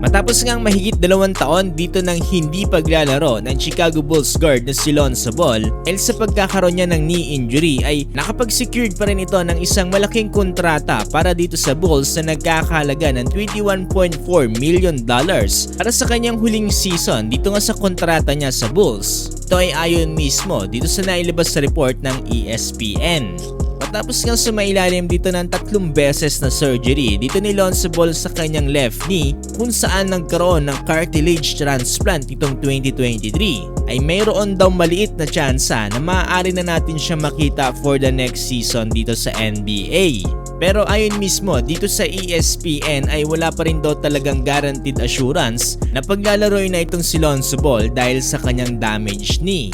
Matapos ngang mahigit 2 taon dito ng hindi paglalaro ng Chicago Bulls guard na si Lonzo Ball dahil sa pagkakaroon niya ng knee injury ay nakapag-secured pa rin ito ng isang malaking kontrata para dito sa Bulls na nagkakahalaga ng $21.4 million para sa kanyang huling season dito nga sa kontrata niya sa Bulls. Ito ay ayon mismo dito sa nailabas sa report ng ESPN. Matapos ngang sumailalim dito ng 3 beses na surgery dito ni Lonzo Ball sa kanyang left knee kung saan nagkaroon ng cartilage transplant itong 2023 ay mayroon daw maliit na tsansa na maaari na natin siya makita for the next season dito sa NBA. Pero ayon mismo dito sa ESPN ay wala pa rin daw talagang guaranteed assurance na paglalaroin na itong si Lonzo Ball dahil sa kanyang damaged knee.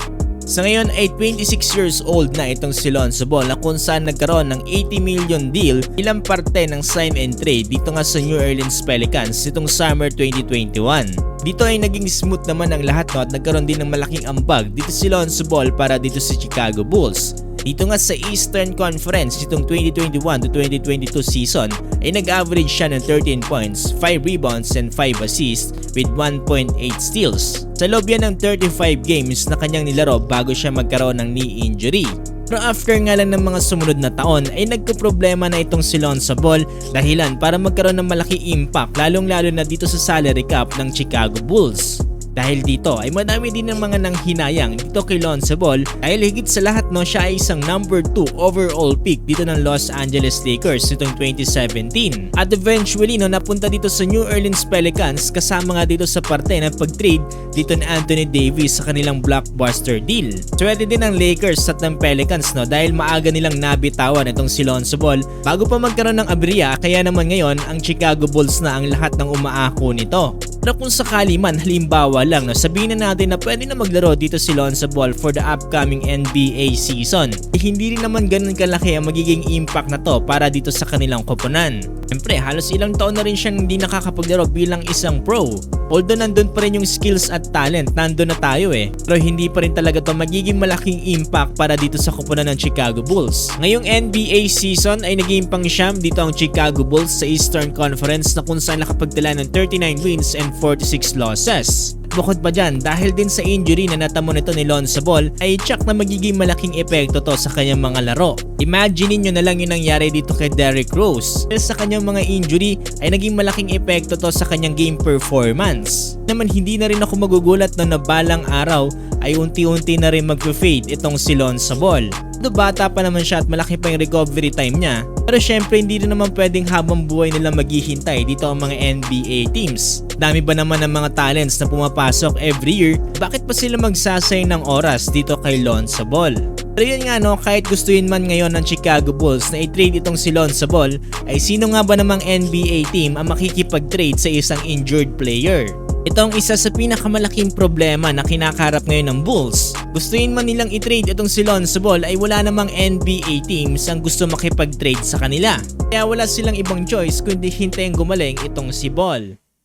Sa ngayon ay 26 years old na itong si Lonzo Ball na kung saan nagkaroon ng $80 million deal ilang parte ng sign and trade dito nga sa New Orleans Pelicans nitong summer 2021. Dito ay naging smooth naman ang lahat at nagkaroon din ng malaking ambag dito si Lonzo Ball para dito sa Chicago Bulls. Dito nga sa Eastern Conference itong 2021 to 2022 season ay nag-average siya ng 13 points, 5 rebounds and 5 assists with 1.8 steals. Sa loob yan ng 35 games na kanyang nilaro bago siya magkaroon ng knee injury. Pero after nga lang ng mga sumunod na taon ay nagkaproblema na itong si Lonzo Ball dahilan para magkaroon ng malaki impact lalong-lalo na dito sa salary cap ng Chicago Bulls. Dahil dito ay madami din ng mga nanghinayang dito kay Lonzo Ball dahil higit sa lahat siya ay isang number 2 overall pick dito ng Los Angeles Lakers nitong 2017. At eventually napunta dito sa New Orleans Pelicans kasama nga dito sa parte ng pag-trade dito ni Anthony Davis sa kanilang blockbuster deal. Swerte din ng Lakers at ng Pelicans dahil maaga nilang nabitawan itong si Lonzo Ball bago pa magkaroon ng aberya kaya naman ngayon ang Chicago Bulls na ang lahat ng umaako nito. Pero kung sakali man halimbawa lang sabihin na natin na pwede na maglaro dito si Lonzo Ball for the upcoming NBA season, hindi rin naman ganun kalaki ang magiging impact na to para dito sa kanilang koponan. Siyempre halos ilang taon na rin siyang hindi nakakapaglaro bilang isang pro. Although nandun pa rin yung skills at talent, nandun na tayo pero hindi pa rin talaga to magiging malaking impact para dito sa koponan ng Chicago Bulls. Ngayong NBA season ay naging pang-siyam dito ang Chicago Bulls sa Eastern Conference na kung saan nakapagtala ng 39 wins and 46 losses. Bukod pa dyan, dahil din sa injury na natamo nito ni Lonzo Ball ay tsak na magiging malaking epekto to sa kanyang mga laro. Imagine nyo na lang yung nangyari dito kay Derrick Rose. Dahil sa kanyang mga injury ay naging malaking epekto to sa kanyang game performance. Naman hindi na rin ako magugulat na balang araw ay unti-unti na rin mag-fade itong si Lonzo Ball. Bata pa naman siya at malaki pa yung recovery time niya. Pero syempre hindi rin naman pwedeng habang buhay nilang maghihintay dito ang mga NBA teams. Dami ba naman ng mga talents na pumapasok every year? Bakit pa sila magsasayang ng oras dito kay Lonzo Ball? Pero yun nga kahit gustuin man ngayon ng Chicago Bulls na i-trade itong si Lonzo Ball, ay sino nga ba namang NBA team ang makikipag-trade sa isang injured player? Ito ang isa sa pinakamalaking problema na kinakaharap ngayon ng Bulls. Gustuin man nilang i-trade itong si Lonzo Ball ay wala namang NBA teams ang gusto makipag-trade sa kanila. Kaya wala silang ibang choice kundi hintayin gumaling itong si Ball.